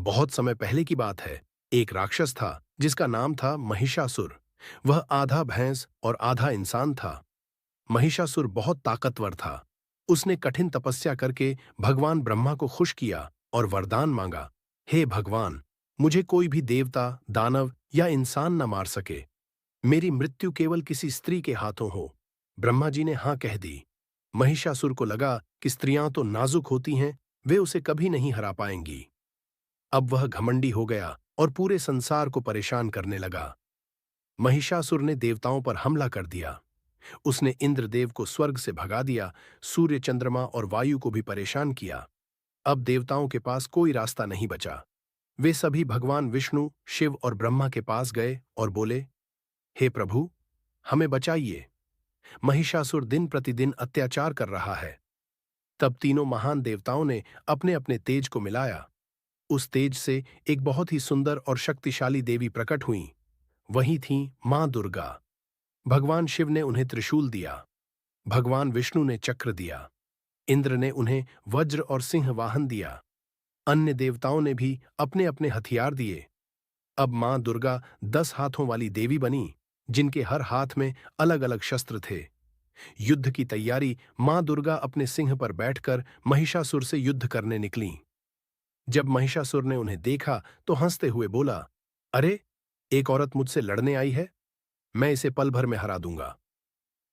बहुत समय पहले की बात है। एक राक्षस था जिसका नाम था महिषासुर। वह आधा भैंस और आधा इंसान था। महिषासुर बहुत ताकतवर था। उसने कठिन तपस्या करके भगवान ब्रह्मा को खुश किया और वरदान मांगा, हे भगवान, मुझे कोई भी देवता, दानव या इंसान न मार सके। मेरी मृत्यु केवल किसी स्त्री के हाथों हो। ब्रह्मा जी ने हाँ कह दी। महिषासुर को लगा कि स्त्रियां तो नाजुक होती हैं, वे उसे कभी नहीं हरा पाएंगी। अब वह घमंडी हो गया और पूरे संसार को परेशान करने लगा। महिषासुर ने देवताओं पर हमला कर दिया। उसने इंद्रदेव को स्वर्ग से भगा दिया, सूर्य, चंद्रमा और वायु को भी परेशान किया। अब देवताओं के पास कोई रास्ता नहीं बचा। वे सभी भगवान विष्णु, शिव और ब्रह्मा के पास गए और बोले, हे प्रभु, हमें बचाइए। महिषासुर दिन प्रतिदिन अत्याचार कर रहा है। तब तीनों महान देवताओं ने अपने अपने तेज को मिलाया। उस तेज से एक बहुत ही सुंदर और शक्तिशाली देवी प्रकट हुईं। वही थीं मां दुर्गा। भगवान शिव ने उन्हें त्रिशूल दिया। भगवान विष्णु ने चक्र दिया। इंद्र ने उन्हें वज्र और सिंह वाहन दिया। अन्य देवताओं ने भी अपने अपने हथियार दिए। अब मां दुर्गा 10 हाथों वाली देवी बनी, जिनके हर हाथ में अलग अलग शस्त्र थे। युद्ध की तैयारी मां दुर्गा अपने सिंह पर बैठकर महिषासुर से युद्ध करने निकलीं। जब महिषासुर ने उन्हें देखा तो हंसते हुए बोला, अरे, एक औरत मुझसे लड़ने आई है, मैं इसे पल भर में हरा दूंगा।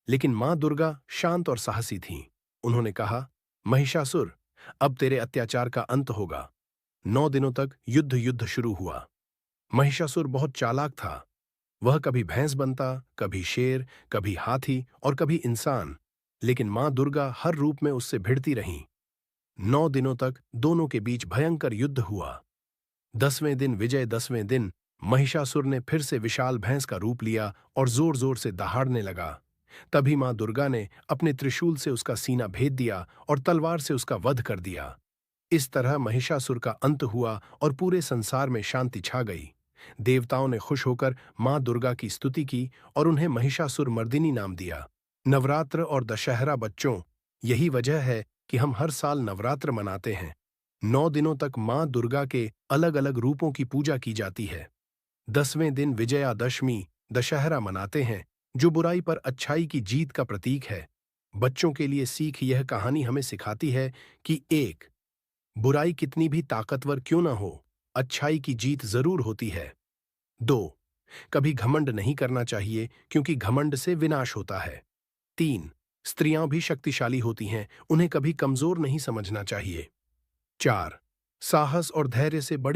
लेकिन मां दुर्गा शांत और साहसी थीं। उन्होंने कहा, महिषासुर, अब तेरे अत्याचार का अंत होगा। 9 दिनों तक युद्ध शुरू हुआ। महिषासुर बहुत चालाक था। वह कभी भैंस बनता, कभी शेर, कभी हाथी और कभी इंसान, लेकिन मां दुर्गा हर रूप में उससे भिड़ती रहीं। 9 दिनों तक दोनों के बीच भयंकर युद्ध हुआ। 10वें दिन, विजय 10वें दिन, महिषासुर ने फिर से विशाल भैंस का रूप लिया और जोर जोर से दहाड़ने लगा। तभी मां दुर्गा ने अपने त्रिशूल से उसका सीना भेद दिया और तलवार से उसका वध कर दिया। इस तरह महिषासुर का अंत हुआ और पूरे संसार में शांति छा गई। देवताओं ने खुश होकर मां दुर्गा की स्तुति की और उन्हें महिषासुर मर्दिनी नाम दिया। नवरात्र और दशहरा, बच्चों, यही वजह है कि हम हर साल नवरात्र मनाते हैं। 9 दिनों तक मां दुर्गा के अलग अलग रूपों की पूजा की जाती है। 10वें दिन विजयादशमी, दशहरा मनाते हैं, जो बुराई पर अच्छाई की जीत का प्रतीक है। बच्चों के लिए सीख, यह कहानी हमें सिखाती है कि 1, बुराई कितनी भी ताकतवर क्यों न हो, अच्छाई की जीत जरूर होती है। 2, कभी घमंड नहीं करना चाहिए, क्योंकि घमंड से विनाश होता है। 3, स्त्रियां भी शक्तिशाली होती हैं, उन्हें कभी कमजोर नहीं समझना चाहिए। 4, साहस और धैर्य से बड़ी